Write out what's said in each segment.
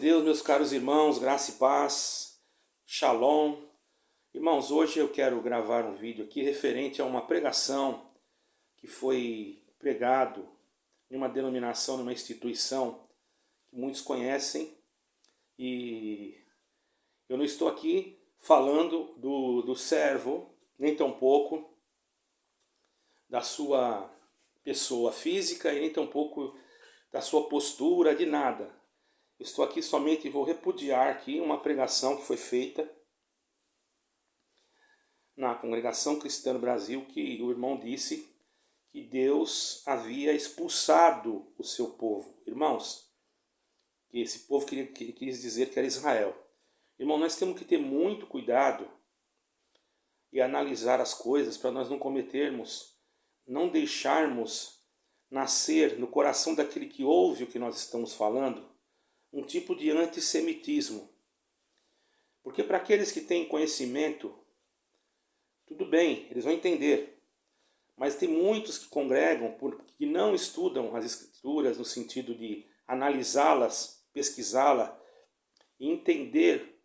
Deus, meus caros irmãos, graça e paz, shalom. Irmãos, hoje eu quero gravar um vídeo aqui referente a uma pregação que foi pregado em uma denominação, numa instituição que muitos conhecem, e eu não estou aqui falando do servo, nem tampouco da sua pessoa física e nem tampouco da sua postura, de nada. Estou aqui somente, vou repudiar aqui uma pregação que foi feita na Congregação Cristã do Brasil, que o irmão disse que Deus havia expulsado o seu povo. Irmãos, que esse povo quis dizer que era Israel. Irmão, nós temos que ter muito cuidado e analisar as coisas para nós não cometermos, não deixarmos nascer no coração daquele que ouve o que nós estamos falando um tipo de antissemitismo. Porque para aqueles que têm conhecimento, tudo bem, eles vão entender. Mas tem muitos que congregam, que não estudam as Escrituras no sentido de analisá-las, pesquisá-la e entender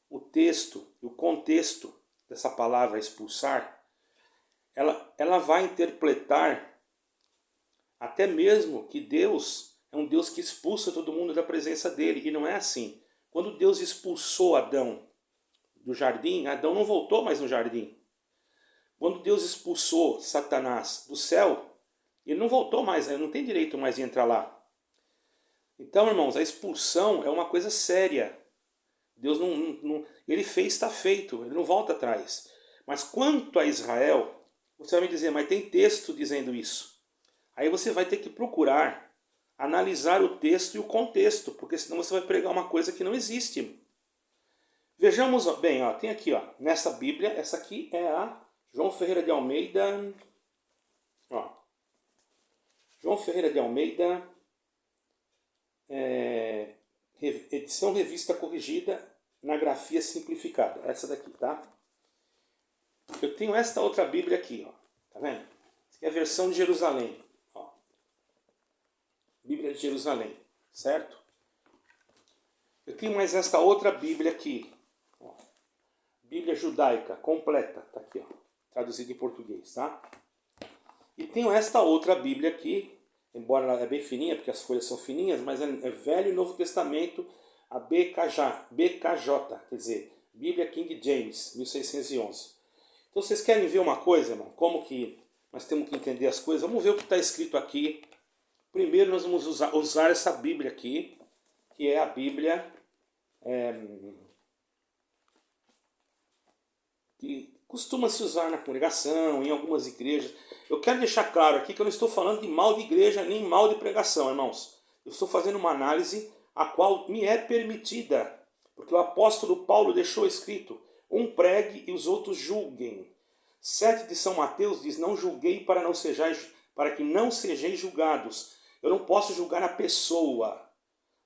o texto, o contexto dessa palavra expulsar. Ela vai interpretar até mesmo que Deus é um Deus que expulsa todo mundo da presença dele. E não é assim. Quando Deus expulsou Adão do jardim, Adão não voltou mais no jardim. Quando Deus expulsou Satanás do céu, ele não voltou mais, ele não tem direito mais de entrar lá. Então, irmãos, a expulsão é uma coisa séria. Deus ele fez, está feito, ele não volta atrás. Mas quanto a Israel, você vai me dizer, mas tem texto dizendo isso. Aí você vai ter que procurar analisar o texto e o contexto, porque senão você vai pregar uma coisa que não existe. Vejamos bem, ó, tem aqui, ó, nessa Bíblia, essa aqui é a João Ferreira de Almeida, ó, João Ferreira de Almeida, edição revista corrigida na grafia simplificada, essa daqui, tá? Eu tenho esta outra Bíblia aqui, ó, tá vendo? Essa aqui é a versão de Jerusalém. Bíblia de Jerusalém, certo? Eu tenho mais esta outra Bíblia aqui, ó, Bíblia judaica, completa, tá aqui, ó, traduzida em português, tá? E tenho esta outra Bíblia aqui, embora ela é bem fininha, porque as folhas são fininhas, mas é Velho e Novo Testamento, a BKJ, quer dizer, Bíblia King James, 1611. Então vocês querem ver uma coisa, irmão? Como que nós temos que entender as coisas? Vamos ver o que está escrito aqui. Primeiro nós vamos usar essa Bíblia aqui, que é a Bíblia que costuma se usar na congregação, em algumas igrejas. Eu quero deixar claro aqui que eu não estou falando de mal de igreja, nem mal de pregação, irmãos. Eu estou fazendo uma análise a qual me é permitida, porque o apóstolo Paulo deixou escrito, um pregue e os outros julguem. 7 de São Mateus diz, não julguei para que não sejais julgados. Eu não posso julgar a pessoa,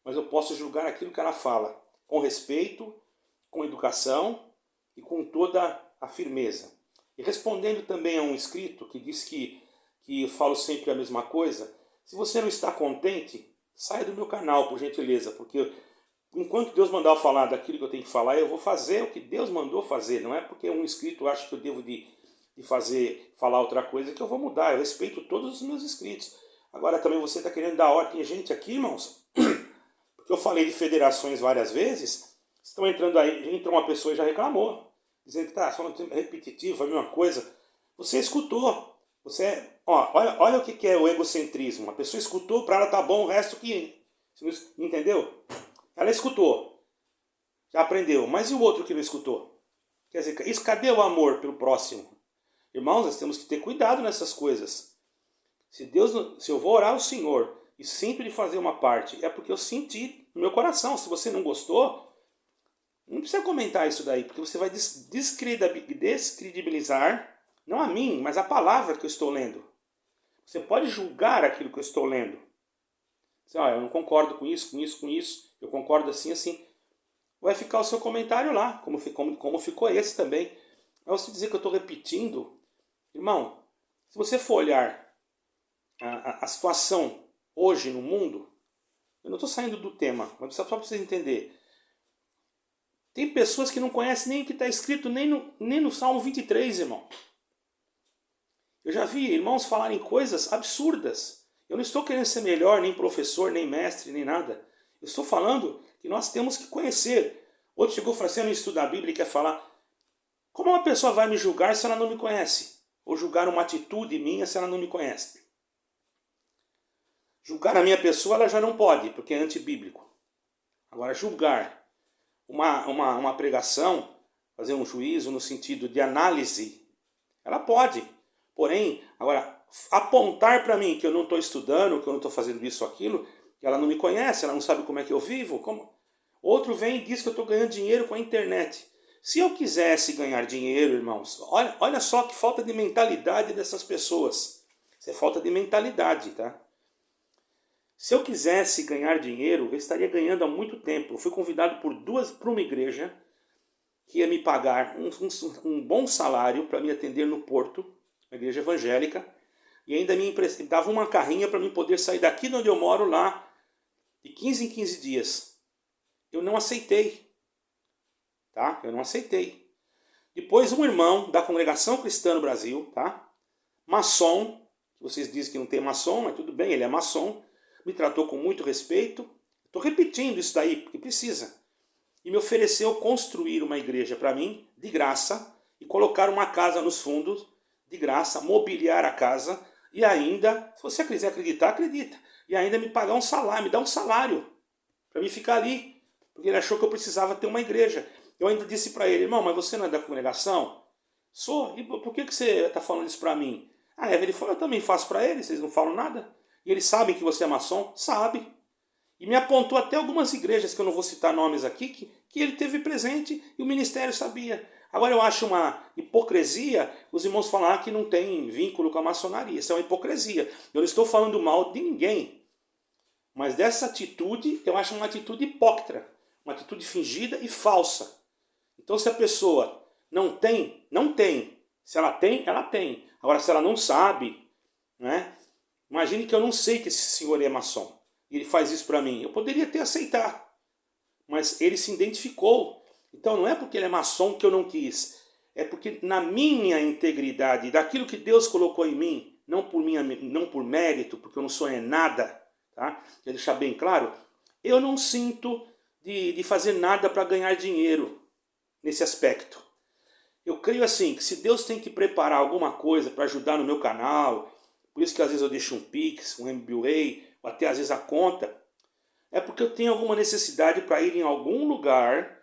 mas eu posso julgar aquilo que ela fala, com respeito, com educação e com toda a firmeza. E respondendo também a um inscrito que diz que eu falo sempre a mesma coisa, se você não está contente, saia do meu canal, por gentileza, porque enquanto Deus mandar eu falar daquilo que eu tenho que falar, eu vou fazer o que Deus mandou fazer. Não é porque um inscrito acha que eu devo de falar outra coisa que eu vou mudar. Eu respeito todos os meus inscritos. Agora também você está querendo dar ordem a gente aqui, irmãos? Porque eu falei de federações várias vezes. Estão entrando aí, entrou uma pessoa e já reclamou. Dizendo que está falando repetitivo, a mesma coisa. Você escutou. Olha o que é o egocentrismo. A pessoa escutou, para ela tá bom, o resto que... Entendeu? Ela escutou. Já aprendeu. Mas e o outro que não escutou? Quer dizer, cadê o amor pelo próximo? Irmãos, nós temos que ter cuidado nessas coisas. Se eu vou orar ao Senhor e sempre fazer uma parte, é porque eu senti no meu coração. Se você não gostou, não precisa comentar isso daí, porque você vai descredibilizar, não a mim, mas a palavra que eu estou lendo. Você pode julgar aquilo que eu estou lendo. Você, eu não concordo com isso, eu concordo assim, assim. Vai ficar o seu comentário lá, como ficou esse também. Mas você dizer que eu estou repetindo, irmão, se você for olhar a situação hoje no mundo, Eu não estou saindo do tema, mas só para vocês entenderem. Tem pessoas que não conhecem nem o que está escrito, nem no Salmo 23, irmão. Eu já vi irmãos falarem coisas absurdas. Eu não estou querendo ser melhor, nem professor, nem mestre, nem nada. Eu estou falando que nós temos que conhecer. Outro chegou e falou assim, eu não estudo a Bíblia e quer falar. Como uma pessoa vai me julgar se ela não me conhece? Ou julgar uma atitude minha se ela não me conhece? Julgar a minha pessoa ela já não pode, porque é antibíblico. Agora, julgar uma pregação, fazer um juízo no sentido de análise, ela pode. Porém, agora, apontar para mim que eu não estou estudando, que eu não estou fazendo isso ou aquilo, que ela não me conhece, ela não sabe como é que eu vivo. Como... Outro vem e diz que eu estou ganhando dinheiro com a internet. Se eu quisesse ganhar dinheiro, irmãos, olha só que falta de mentalidade dessas pessoas. Isso é falta de mentalidade, tá? Se eu quisesse ganhar dinheiro, eu estaria ganhando há muito tempo. Eu fui convidado por uma igreja que ia me pagar um bom salário para me atender no Porto, uma igreja evangélica, e ainda me dava uma carrinha para mim poder sair daqui de onde eu moro lá de 15 em 15 dias. Eu não aceitei. Tá? Eu não aceitei. Depois um irmão da Congregação Cristã no Brasil, tá? Maçom, vocês dizem que não tem maçom, mas tudo bem, ele é maçom, me tratou com muito respeito. Estou repetindo isso daí, porque precisa. E me ofereceu construir uma igreja para mim, de graça, e colocar uma casa nos fundos, de graça, mobiliar a casa, e ainda, se você quiser acreditar, acredita, e ainda me pagar um salário, me dar um salário, para mim ficar ali, porque ele achou que eu precisava ter uma igreja. Eu ainda disse para ele, irmão, mas você não é da congregação? Sou. E por que você está falando isso para mim? Ah, ele falou, eu também faço para eles, vocês não falam nada? E eles sabem que você é maçom? Sabe. E me apontou até algumas igrejas, que eu não vou citar nomes aqui, que ele teve presente e o ministério sabia. Agora eu acho uma hipocrisia os irmãos falar que não tem vínculo com a maçonaria. Isso é uma hipocrisia. Eu não estou falando mal de ninguém. Mas dessa atitude, eu acho uma atitude hipócrita. Uma atitude fingida e falsa. Então se a pessoa não tem, não tem. Se ela tem, ela tem. Agora se ela não sabe, né? Imagine que eu não sei que esse senhor é maçom. E ele faz isso para mim. Eu poderia até aceitar. Mas ele se identificou. Então não é porque ele é maçom que eu não quis. É porque na minha integridade, daquilo que Deus colocou em mim, não por mérito, porque eu não sou nada, tá? Quer deixar bem claro, eu não sinto de fazer nada para ganhar dinheiro nesse aspecto. Eu creio assim, que se Deus tem que preparar alguma coisa para ajudar no meu canal, por isso que às vezes eu deixo um Pix, um MBA, ou até às vezes a conta, é porque eu tenho alguma necessidade para ir em algum lugar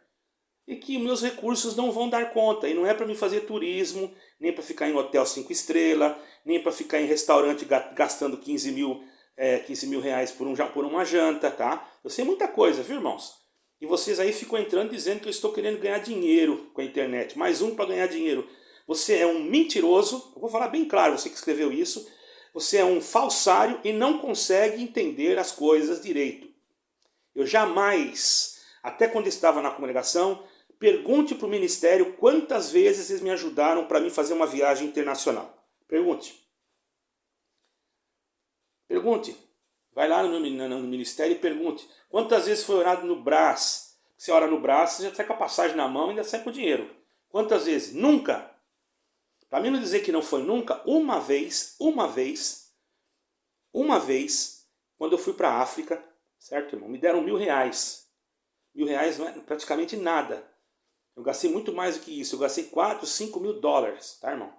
e que meus recursos não vão dar conta. E não é para me fazer turismo, nem para ficar em hotel 5 estrelas, nem para ficar em restaurante gastando 15 mil reais por uma janta, tá? Eu sei muita coisa, viu, irmãos? E vocês aí ficam entrando dizendo que eu estou querendo ganhar dinheiro com a internet. Mais um para ganhar dinheiro. Você é um mentiroso, eu vou falar bem claro, você que escreveu isso. Você é um falsário e não consegue entender as coisas direito. Eu jamais, até quando estava na congregação, pergunte para o ministério quantas vezes eles me ajudaram para mim fazer uma viagem internacional. Pergunte. Pergunte. Vai lá no ministério e pergunte. Quantas vezes foi orado no Brás? Você ora no Brás, você já sai com a passagem na mão e ainda sai com o dinheiro. Quantas vezes? Nunca. Para mim não dizer que não foi nunca, uma vez, quando eu fui para a África, certo, irmão? Me deram R$1.000. R$1.000 não é praticamente nada. Eu gastei muito mais do que isso. Eu gastei 4, 5 mil dólares, tá, irmão?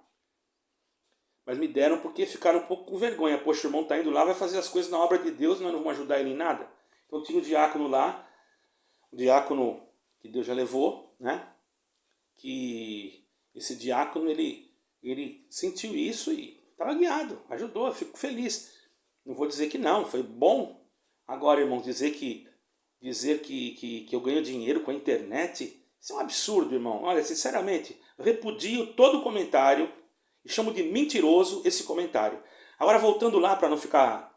Mas me deram porque ficaram um pouco com vergonha. Poxa, o irmão tá indo lá, vai fazer as coisas na obra de Deus, nós não vamos ajudar ele em nada. Então tinha um diácono lá, um diácono que Deus já levou, né? Que esse diácono, ele sentiu isso e estava guiado, ajudou, eu fico feliz. Não vou dizer que não, foi bom. Agora, irmãos, dizer que eu ganho dinheiro com a internet, isso é um absurdo, irmão. Olha, sinceramente, eu repudio todo comentário e chamo de mentiroso esse comentário. Agora, voltando lá para não ficar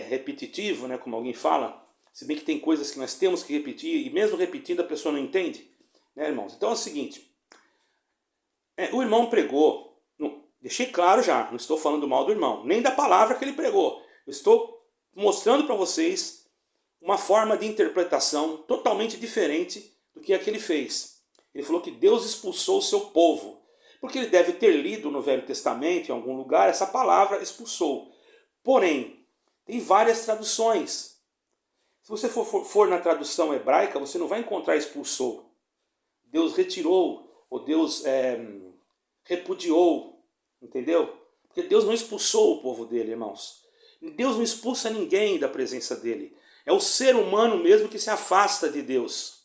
repetitivo, né, como alguém fala, se bem que tem coisas que nós temos que repetir e mesmo repetindo a pessoa não entende, né, irmãos? Então é o seguinte, o irmão pregou, deixei claro já, não estou falando mal do irmão, nem da palavra que ele pregou. Eu estou mostrando para vocês uma forma de interpretação totalmente diferente do que a que ele fez. Ele falou que Deus expulsou o seu povo, porque ele deve ter lido no Velho Testamento, em algum lugar, essa palavra expulsou. Porém, tem várias traduções. Se você for na tradução hebraica, você não vai encontrar expulsou. Deus retirou, ou Deus repudiou, entendeu? Porque Deus não expulsou o povo dele, irmãos. Deus não expulsa ninguém da presença dele. É o ser humano mesmo que se afasta de Deus.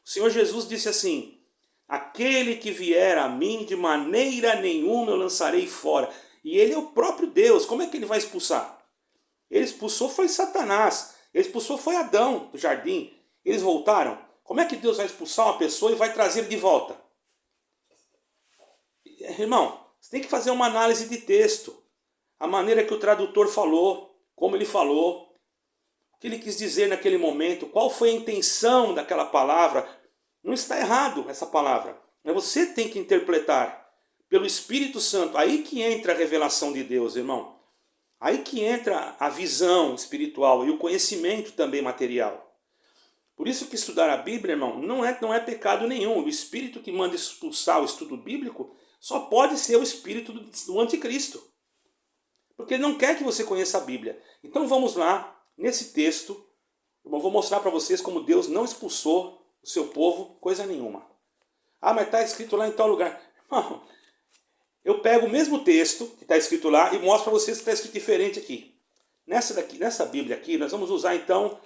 O Senhor Jesus disse assim: aquele que vier a mim, de maneira nenhuma eu lançarei fora. E ele é o próprio Deus. Como é que ele vai expulsar? Ele expulsou foi Satanás. Ele expulsou foi Adão do jardim. Eles voltaram. Como é que Deus vai expulsar uma pessoa e vai trazer de volta? Irmão, você tem que fazer uma análise de texto. A maneira que o tradutor falou, como ele falou, o que ele quis dizer naquele momento, qual foi a intenção daquela palavra. Não está errado essa palavra. Mas você tem que interpretar pelo Espírito Santo. Aí que entra a revelação de Deus, irmão. Aí que entra a visão espiritual e o conhecimento também material. Por isso que estudar a Bíblia, irmão, não é pecado nenhum. O Espírito que manda expulsar o estudo bíblico só pode ser o Espírito do anticristo. Porque ele não quer que você conheça a Bíblia. Então vamos lá, nesse texto, eu vou mostrar para vocês como Deus não expulsou o seu povo, coisa nenhuma. Ah, mas está escrito lá em tal lugar. Não. Eu pego o mesmo texto que está escrito lá e mostro para vocês que está escrito diferente aqui. Nessa Bíblia aqui, nós vamos usar então,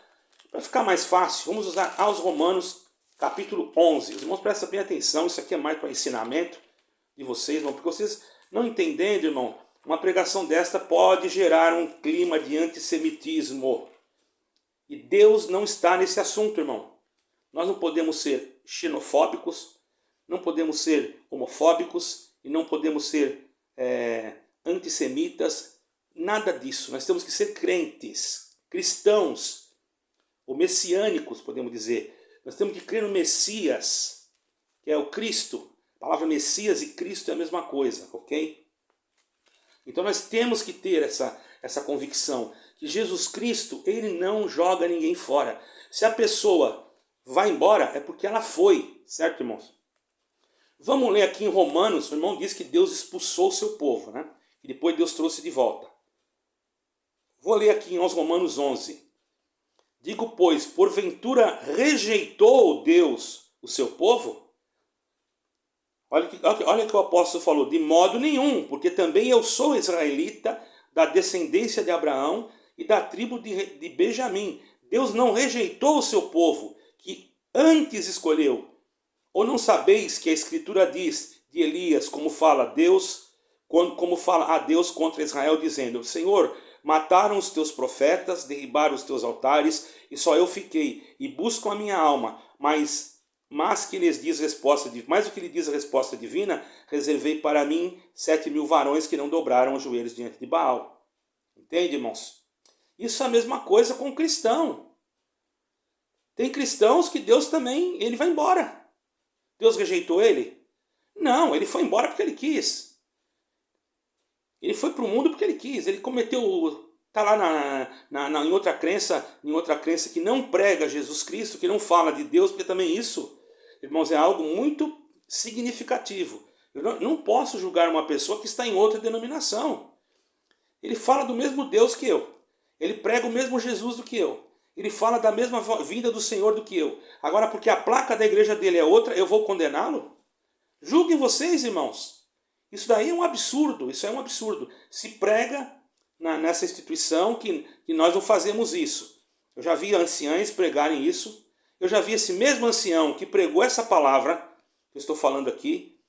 para ficar mais fácil, vamos usar aos Romanos, capítulo 11. Os irmãos prestem bem atenção, isso aqui é mais para ensinamento de vocês, irmão, porque vocês não entendendo, irmão, uma pregação desta pode gerar um clima de antissemitismo. E Deus não está nesse assunto, irmão. Nós não podemos ser xenofóbicos, não podemos ser homofóbicos e não podemos ser antissemitas, nada disso. Nós temos que ser crentes, cristãos, ou messiânicos, podemos dizer. Nós temos que crer no Messias, que é o Cristo. A palavra Messias e Cristo é a mesma coisa, ok? Então nós temos que ter essa convicção que Jesus Cristo, ele não joga ninguém fora. Se a pessoa vai embora, é porque ela foi, certo, irmãos? Vamos ler aqui em Romanos, o irmão diz que Deus expulsou o seu povo, né? E depois Deus trouxe de volta. Vou ler aqui em Romanos 11. Digo, pois, porventura rejeitou Deus o seu povo? Olha que o apóstolo falou, de modo nenhum, porque também eu sou israelita, da descendência de Abraão e da tribo de Benjamim. Deus não rejeitou o seu povo, que antes escolheu. Ou não sabeis que a Escritura diz de Elias, como fala a Deus contra Israel, dizendo, Senhor, mataram os teus profetas, derribaram os teus altares, e só eu fiquei, e buscam a minha alma, mas que lhes diz resposta, mais do que lhe diz a resposta divina, reservei para mim 7.000 varões que não dobraram os joelhos diante de Baal. Entende, irmãos? Isso é a mesma coisa com o cristão. Tem cristãos que Deus também, ele vai embora. Deus rejeitou ele? Não, ele foi embora porque ele quis. Ele foi para o mundo porque ele quis. Ele cometeu, está lá em outra crença que não prega Jesus Cristo, que não fala de Deus, porque também isso, irmãos, é algo muito significativo. Eu não posso julgar uma pessoa que está em outra denominação. Ele fala do mesmo Deus que eu. Ele prega o mesmo Jesus do que eu. Ele fala da mesma vinda do Senhor do que eu. Agora, porque a placa da igreja dele é outra, eu vou condená-lo? Julguem vocês, irmãos. Isso daí é um absurdo. Isso é um absurdo. Se prega nessa instituição que nós não fazemos isso. Eu já vi anciães pregarem isso. Eu já vi esse mesmo ancião que pregou essa palavra, que eu estou falando aqui,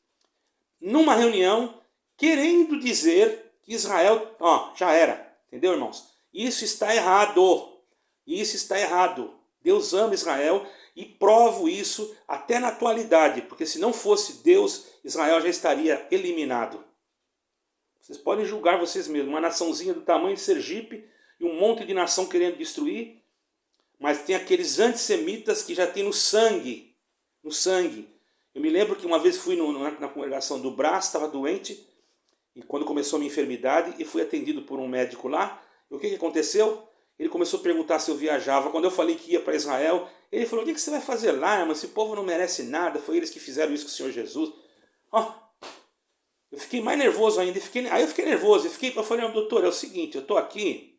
numa reunião, querendo dizer que Israel, já era. Entendeu, irmãos? Isso está errado. Isso está errado. Deus ama Israel e provo isso até na atualidade, porque se não fosse Deus, Israel já estaria eliminado. Vocês podem julgar vocês mesmos. Uma naçãozinha do tamanho de Sergipe e um monte de nação querendo destruir, mas tem aqueles antissemitas que já tem no sangue. No sangue. Eu me lembro que uma vez fui na congregação do Brás, estava doente, e quando começou a minha enfermidade, e fui atendido por um médico lá, e o que aconteceu? Ele começou a perguntar se eu viajava. Quando eu falei que ia para Israel, ele falou: o que você vai fazer lá, mas esse povo não merece nada, foi eles que fizeram isso com o Senhor Jesus. Ó, eu fiquei mais nervoso ainda. Aí eu fiquei nervoso. Eu falei: doutor, é o seguinte, eu estou aqui,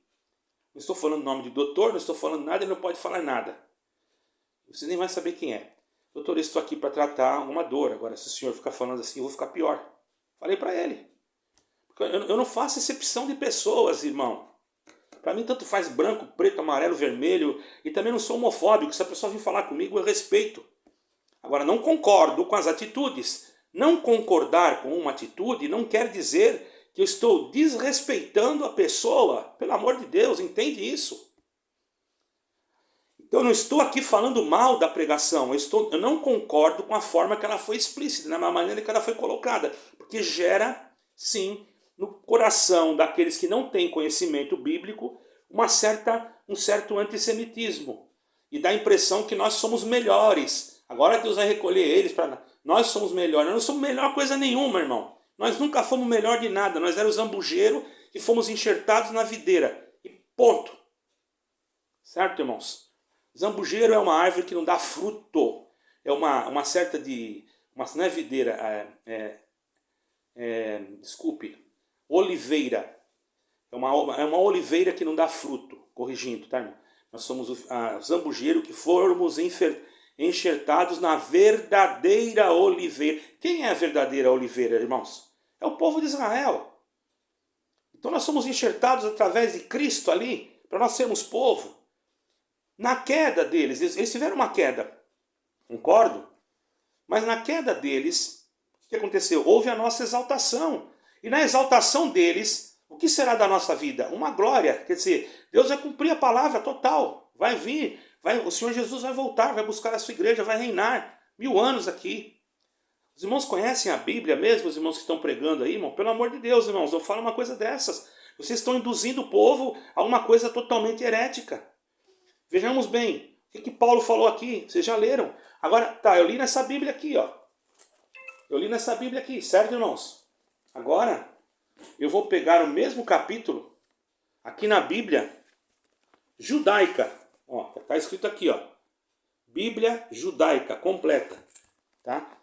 não estou falando o nome de doutor, não estou falando nada, ele não pode falar nada. Você nem vai saber quem é. Doutor, eu estou aqui para tratar uma dor. Agora, se o senhor ficar falando assim, eu vou ficar pior. Falei para ele. Eu não faço exceção de pessoas, irmão. Para mim, tanto faz branco, preto, amarelo, vermelho. E também não sou homofóbico. Se a pessoa vir falar comigo, eu respeito. Agora, não concordo com as atitudes. Não concordar com uma atitude não quer dizer que eu estou desrespeitando a pessoa. Pelo amor de Deus, entende isso? Então, eu não estou aqui falando mal da pregação. Eu não concordo com a forma que ela foi explícita, na maneira que ela foi colocada. Porque gera, sim, no coração daqueles que não têm conhecimento bíblico, um certo antissemitismo. E dá a impressão que nós somos melhores. Agora Deus vai recolher eles para... Nós somos melhores. Nós não somos melhor coisa nenhuma, irmão. Nós nunca fomos melhor de nada. Nós éramos zambujeiros e fomos enxertados na videira. E ponto. Certo, irmãos? Zambujeiro é uma árvore que não dá fruto. É uma certa de... não é videira. Desculpe. Oliveira. É uma oliveira que não dá fruto. Corrigindo, tá, irmão? Nós somos o zambujeiro que fomos enxertados na verdadeira oliveira. Quem é a verdadeira oliveira, irmãos? É o povo de Israel. Então nós somos enxertados através de Cristo ali, para nós sermos povo. Na queda deles, eles tiveram uma queda, concordo? Mas na queda deles, o que aconteceu? Houve a nossa exaltação. E na exaltação deles, o que será da nossa vida? Uma glória. Quer dizer, Deus vai cumprir a palavra total. Vai vir, o Senhor Jesus vai voltar, vai buscar a sua igreja, vai reinar 1000 anos aqui. Os irmãos conhecem a Bíblia mesmo, os irmãos que estão pregando aí, irmão? Pelo amor de Deus, irmãos, eu falo uma coisa dessas. Vocês estão induzindo o povo a uma coisa totalmente herética. Vejamos bem, o que Paulo falou aqui? Vocês já leram? Agora, tá, eu li nessa Bíblia aqui, ó. Eu li nessa Bíblia aqui, certo, irmãos? Agora, eu vou pegar o mesmo capítulo, aqui na Bíblia judaica. Ó, tá escrito aqui, ó. Bíblia judaica, completa. Tá?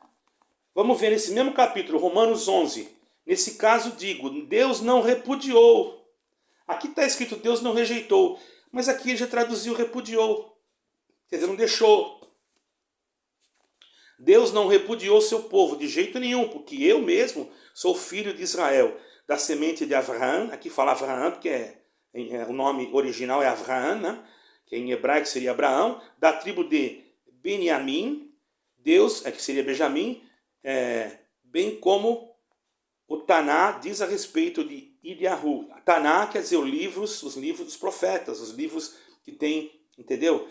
Vamos ver nesse mesmo capítulo, Romanos 11. Nesse caso, digo, Deus não repudiou. Aqui está escrito, Deus não rejeitou. Mas aqui ele já traduziu repudiou. Quer dizer, não deixou. Deus não repudiou seu povo de jeito nenhum, porque eu mesmo sou filho de Israel, da semente de Avraham. Aqui fala Avraham, porque o nome original é Avraham, né? Que em hebraico seria Abraão, da tribo de Benjamim, Deus, que seria Benjamim, bem como o Taná diz a respeito de Iliahu. Taná quer dizer os livros dos profetas, os livros que tem, entendeu?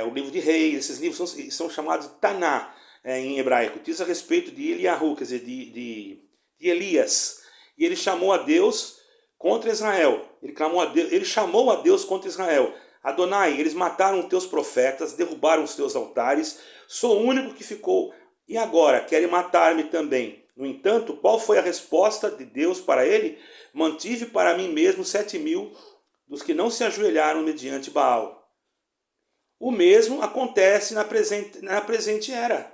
O livro de Reis, esses livros são chamados Taná em hebraico. Diz a respeito de Iliahu, quer dizer, de Elias. E ele chamou a Deus contra Israel. Ele chamou a Deus contra Israel. Adonai, eles mataram os teus profetas, derrubaram os teus altares, sou o único que ficou, e agora querem matar-me também. No entanto, qual foi a resposta de Deus para ele? Mantive para mim mesmo 7.000 dos que não se ajoelharam mediante Baal. O mesmo acontece na presente era.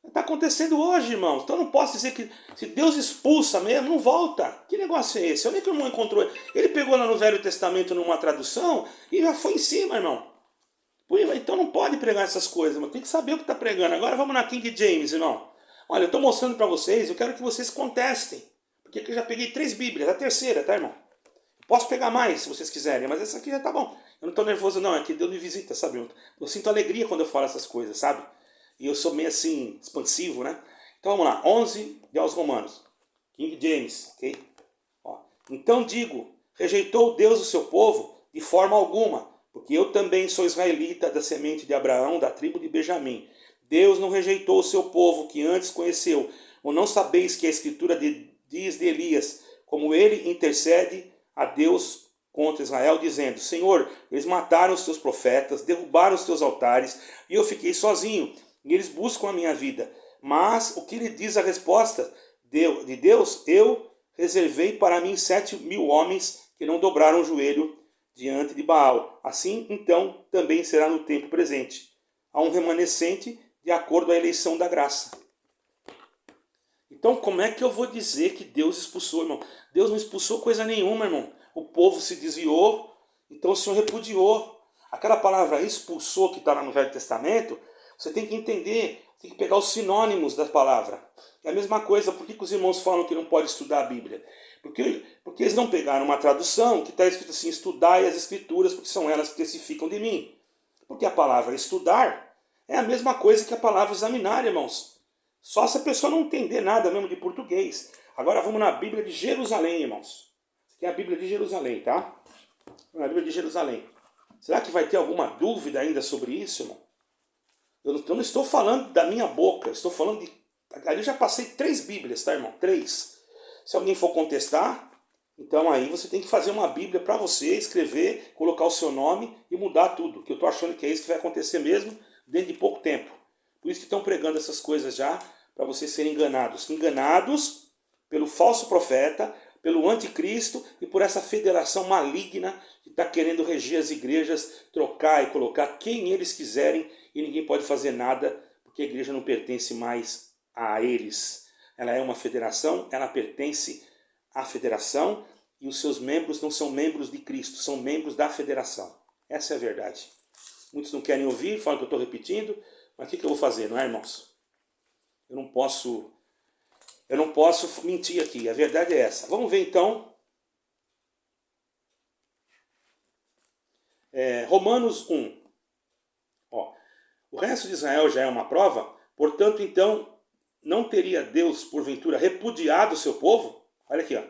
Está acontecendo hoje, irmãos. Então eu não posso dizer que se Deus expulsa mesmo, não volta. Que negócio é esse? Onde é que o irmão encontrou? Ele pegou lá no Velho Testamento numa tradução e já foi em cima, irmão. Então não pode pregar essas coisas, mas tem que saber o que está pregando. Agora vamos na King James, irmão. Olha, eu estou mostrando para vocês, eu quero que vocês contestem. Porque eu já peguei 3 Bíblias, a terceira, tá, irmão? Posso pegar mais, se vocês quiserem, mas essa aqui já tá bom. Eu não estou nervoso não, é que Deus me visita, sabe? Eu sinto alegria quando eu falo essas coisas, sabe? E eu sou meio assim, expansivo, né? Então vamos lá, 11 de aos Romanos. King James, ok? Ó. Então digo, rejeitou Deus o seu povo de forma alguma, porque eu também sou israelita da semente de Abraão, da tribo de Benjamim. Deus não rejeitou o seu povo que antes conheceu. Ou não sabeis que a escritura diz de Elias, como ele intercede a Deus contra Israel, dizendo, Senhor, eles mataram os teus profetas, derrubaram os teus altares, e eu fiquei sozinho. E eles buscam a minha vida. Mas o que lhe diz a resposta de Deus? Eu reservei para mim 7.000 homens que não dobraram o joelho diante de Baal. Assim, então, também será no tempo presente. Há um remanescente de acordo com a eleição da graça. Então, como é que eu vou dizer que Deus expulsou, irmão? Deus não expulsou coisa nenhuma, irmão. O povo se desviou, então o Senhor repudiou. Aquela palavra expulsou que está lá no Velho Testamento, você tem que entender, tem que pegar os sinônimos da palavra. É a mesma coisa, por que os irmãos falam que não pode estudar a Bíblia? Porque eles não pegaram uma tradução que está escrito assim, estudai as Escrituras, porque são elas que testificam de mim. Porque a palavra estudar é a mesma coisa que a palavra examinar, irmãos. Só se a pessoa não entender nada mesmo de português. Agora vamos na Bíblia de Jerusalém, irmãos. Aqui é a Bíblia de Jerusalém, tá? Na Bíblia de Jerusalém. Será que vai ter alguma dúvida ainda sobre isso, irmão? Eu não estou falando da minha boca, estou falando de... Ali eu já passei 3 Bíblias, tá, irmão? 3. Se alguém for contestar, então aí você tem que fazer uma Bíblia para você, escrever, colocar o seu nome e mudar tudo. Que eu estou achando que é isso que vai acontecer mesmo dentro de pouco tempo. Por isso que estão pregando essas coisas já, para vocês serem enganados. Enganados pelo falso profeta, pelo anticristo e por essa federação maligna que está querendo reger as igrejas, trocar e colocar quem eles quiserem e ninguém pode fazer nada porque a igreja não pertence mais a eles. Ela é uma federação, ela pertence à federação e os seus membros não são membros de Cristo, são membros da federação. Essa é a verdade. Muitos não querem ouvir, falam que eu estou repetindo, mas o que eu vou fazer, não é, irmãos? Eu não posso mentir aqui, a verdade é essa. Vamos ver então Romanos 1. Ó, o resto de Israel já é uma prova, portanto então não teria Deus porventura repudiado o seu povo? Olha aqui, ó.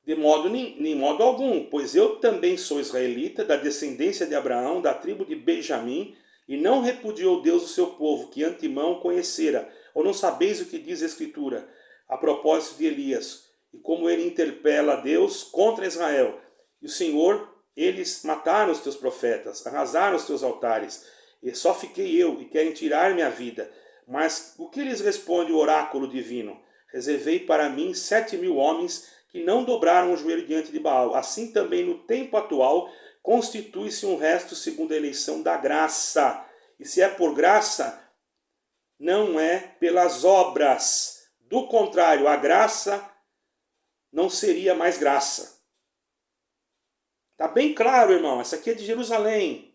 De modo algum, pois eu também sou israelita, da descendência de Abraão, da tribo de Benjamim, e não repudiou Deus o seu povo, que antemão conhecera. Ou não sabeis o que diz a Escritura, a propósito de Elias, e como ele interpela a Deus contra Israel. E o Senhor, eles mataram os teus profetas, arrasaram os teus altares, e só fiquei eu, e querem tirar minha vida. Mas o que lhes responde o oráculo divino? Reservei para mim 7.000 homens que não dobraram o joelho diante de Baal. Assim também no tempo atual constitui-se um resto segundo a eleição da graça. E se é por graça, não é pelas obras. Do contrário, a graça não seria mais graça. Está bem claro, irmão. Essa aqui é de Jerusalém.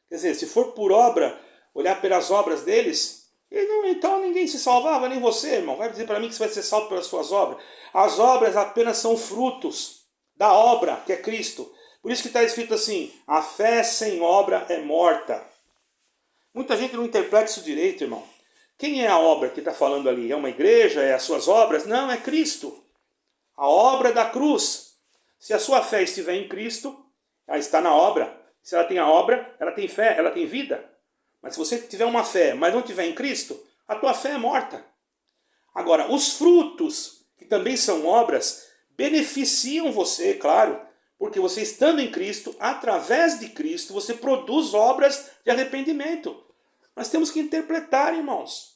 Quer dizer, se for por obra, olhar pelas obras deles, então ninguém se salvava, nem você, irmão. Vai dizer para mim que você vai ser salvo pelas suas obras. As obras apenas são frutos da obra, que é Cristo. Por isso que está escrito assim, a fé sem obra é morta. Muita gente não interpreta isso direito, irmão. Quem é a obra que está falando ali? É uma igreja? É as suas obras? Não, é Cristo. A obra da cruz. Se a sua fé estiver em Cristo, ela está na obra. Se ela tem a obra, ela tem fé, ela tem vida. Mas se você tiver uma fé, mas não tiver em Cristo, a tua fé é morta. Agora, os frutos, que também são obras, beneficiam você, claro, porque você estando em Cristo, através de Cristo, você produz obras de arrependimento. Nós temos que interpretar, irmãos.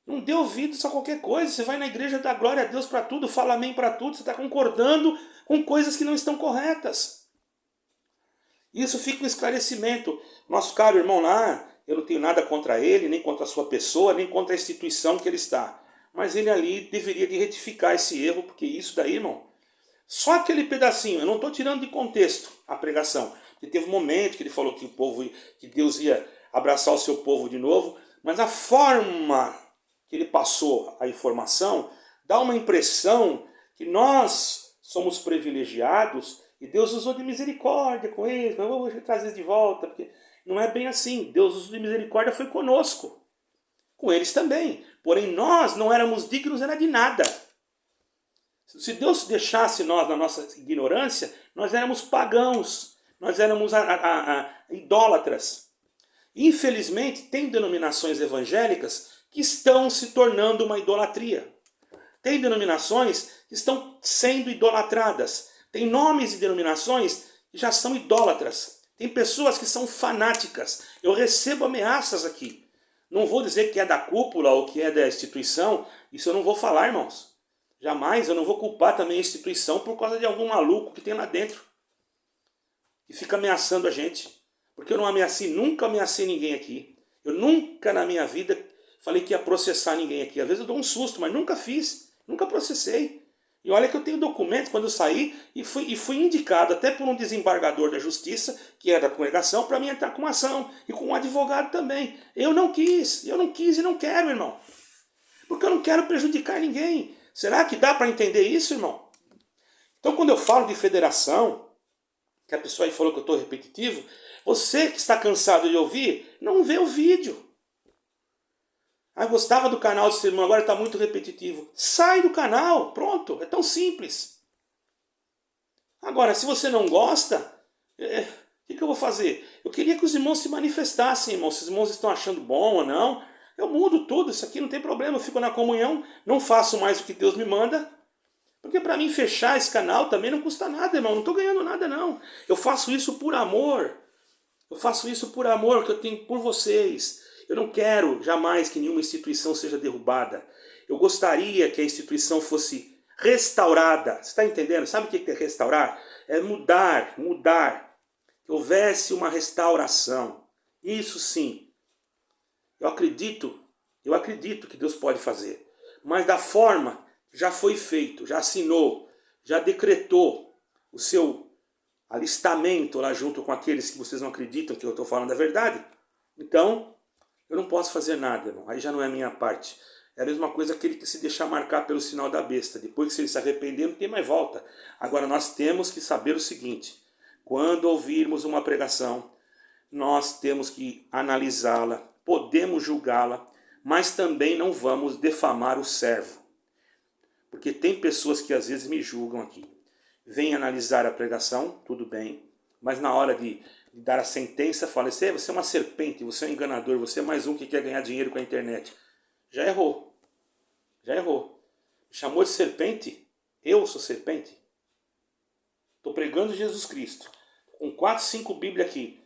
Não dê ouvidos a qualquer coisa. Você vai na igreja, dá glória a Deus para tudo, fala amém para tudo, você está concordando com coisas que não estão corretas. Isso fica um esclarecimento. Nosso caro irmão lá, eu não tenho nada contra ele, nem contra a sua pessoa, nem contra a instituição que ele está. Mas ele ali deveria de retificar esse erro, porque isso daí, irmão, só aquele pedacinho, eu não estou tirando de contexto a pregação. Porque teve um momento que ele falou que Deus ia abraçar o seu povo de novo, mas a forma que ele passou a informação dá uma impressão que nós somos privilegiados e Deus usou de misericórdia com eles, mas vou trazer eles de volta, porque não é bem assim. Deus usou de misericórdia foi conosco, com eles também. Porém, nós não éramos dignos era de nada. Se Deus deixasse nós na nossa ignorância, nós éramos pagãos, nós éramos idólatras. Infelizmente, tem denominações evangélicas que estão se tornando uma idolatria. Tem denominações que estão sendo idolatradas. Tem nomes de denominações que já são idólatras. Tem pessoas que são fanáticas. Eu recebo ameaças aqui. Não vou dizer que é da cúpula ou que é da instituição. Isso eu não vou falar, irmãos. Jamais, eu não vou culpar também a instituição por causa de algum maluco que tem lá dentro. que fica ameaçando a gente. Porque eu não ameacei, nunca ameacei ninguém aqui. Eu nunca na minha vida falei que ia processar ninguém aqui. Às vezes eu dou um susto, mas nunca fiz, nunca processei. E olha que eu tenho documentos quando eu saí e fui indicado até por um desembargador da justiça, que é da congregação, para mim entrar com uma ação e com um advogado também. Eu não quis e não quero, irmão. Porque eu não quero prejudicar ninguém. Será que dá para entender isso, irmão? Então quando eu falo de federação, que a pessoa aí falou que eu estou repetitivo, você que está cansado de ouvir, não vê o vídeo. Ah, gostava do canal do seu irmão, agora está muito repetitivo. Sai do canal, pronto, é tão simples. Agora, se você não gosta, o que eu vou fazer? Eu queria que os irmãos se manifestassem, irmãos. Se os irmãos estão achando bom ou não, eu mudo tudo, isso aqui não tem problema. Eu fico na comunhão, não faço mais o que Deus me manda. Porque para mim fechar esse canal também não custa nada, irmão. Não estou ganhando nada, não. Eu faço isso por amor. Eu faço isso por amor que eu tenho por vocês. Eu não quero jamais que nenhuma instituição seja derrubada. Eu gostaria que a instituição fosse restaurada. Você está entendendo? Sabe o que é restaurar? É mudar. Que houvesse uma restauração. Isso sim. Eu acredito que Deus pode fazer. Mas da forma que já foi feito, já assinou, já decretou o seu alistamento lá junto com aqueles que vocês não acreditam que eu estou falando a verdade, então eu não posso fazer nada, irmão. Aí já não é a minha parte. É a mesma coisa aquele que se deixar marcar pelo sinal da besta. Depois que se ele se arrepender, não tem mais volta. Agora nós temos que saber o seguinte: quando ouvirmos uma pregação, nós temos que analisá-la, podemos julgá-la, mas também não vamos defamar o servo. Porque tem pessoas que às vezes me julgam aqui. Vem analisar a pregação, tudo bem, mas na hora de dar a sentença, fala: você é uma serpente, você é um enganador, você é mais um que quer ganhar dinheiro com a internet. Já errou. Chamou de serpente? Eu sou serpente? Estou pregando Jesus Cristo, com 4, 5 Bíblias aqui,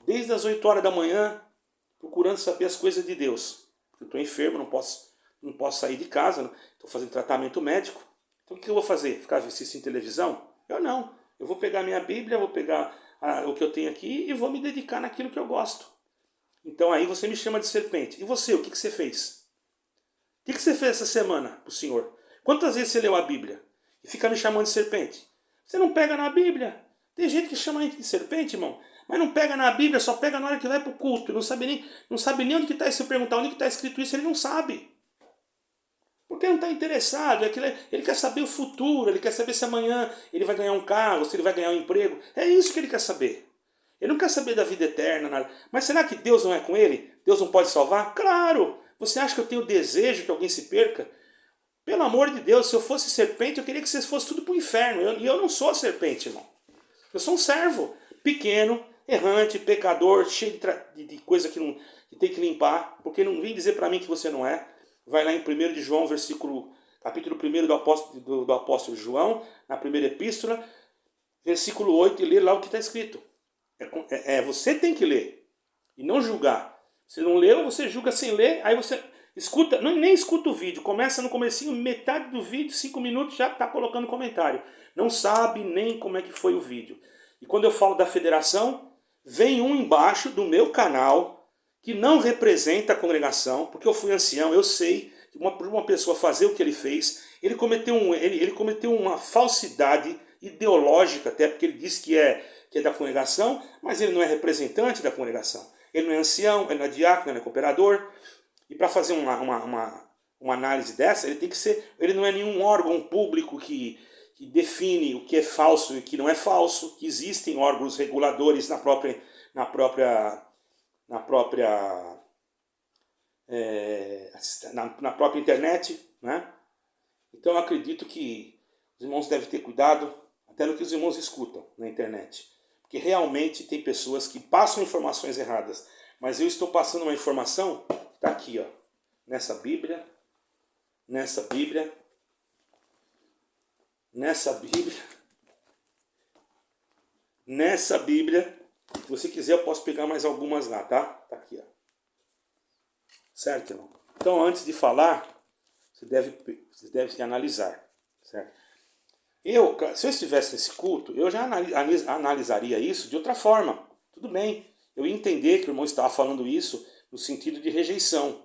desde as 8 horas da manhã, procurando saber as coisas de Deus. Eu estou enfermo, não posso sair de casa, estou fazendo tratamento médico. Então o que eu vou fazer? Ficar assistindo televisão? Eu não. Eu vou pegar minha Bíblia, vou pegar o que eu tenho aqui e vou me dedicar naquilo que eu gosto. Então aí você me chama de serpente. E você, o que você fez? O que você fez essa semana para o Senhor? Quantas vezes você leu a Bíblia e fica me chamando de serpente? Você não pega na Bíblia. Tem gente que chama a gente de serpente, irmão, mas não pega na Bíblia, só pega na hora que vai para o culto. Não sabe nem onde que está. Se eu perguntar onde que está escrito isso, ele não sabe. Porque não está interessado, ele quer saber o futuro, ele quer saber se amanhã ele vai ganhar um carro, se ele vai ganhar um emprego. É isso que ele quer saber. Ele não quer saber da vida eterna, nada. Mas será que Deus não é com ele? Deus não pode salvar? Claro! Você acha que eu tenho desejo que alguém se perca? Pelo amor de Deus, se eu fosse serpente, eu queria que vocês fossem tudo para o inferno. E eu não sou serpente, irmão. Eu sou um servo, pequeno, errante, pecador, cheio de coisa que tem que limpar. Porque não vem dizer para mim que você não é. Vai lá em 1 de João, capítulo 1 do apóstolo João, na primeira epístola, versículo 8, e lê lá o que está escrito. Você tem que ler e não julgar. Você não leu, você julga sem ler, aí você escuta, nem escuta o vídeo, começa no comecinho, metade do vídeo, 5 minutos, já está colocando comentário. Não sabe nem como é que foi o vídeo. E quando eu falo da federação, vem um embaixo do meu canal que não representa a congregação, porque eu fui ancião, eu sei que uma pessoa fazer o que ele fez, ele cometeu uma falsidade ideológica, até porque ele diz que é da congregação, mas ele não é representante da congregação. Ele não é ancião, ele não é diácono, ele não é cooperador. E para fazer uma análise dessa, ele não é nenhum órgão público que define o que é falso e o que não é falso, que existem órgãos reguladores na própria internet, né? Então eu acredito que os irmãos devem ter cuidado até no que os irmãos escutam na internet, porque realmente tem pessoas que passam informações erradas, mas eu estou passando uma informação que está aqui, ó, nessa Bíblia, se você quiser eu posso pegar mais algumas lá, tá? Tá aqui, ó. Certo, irmão? Então, antes de falar, você deve analisar, certo? Se eu estivesse nesse culto, eu já analisaria isso de outra forma. Tudo bem, eu ia entender que o irmão estava falando isso no sentido de rejeição.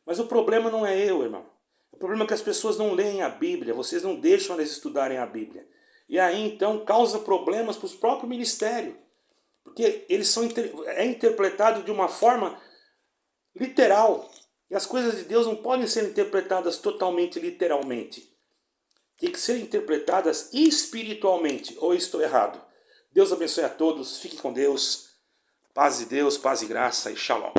Mas o problema não é eu, irmão. O problema é que as pessoas não leem a Bíblia, vocês não deixam elas estudarem a Bíblia. E aí então causa problemas para os próprios ministérios. Porque é interpretado de uma forma literal. E as coisas de Deus não podem ser interpretadas totalmente literalmente. Tem que ser interpretadas espiritualmente. Ou estou errado? Deus abençoe a todos. Fique com Deus. Paz de Deus, paz e graça e shalom.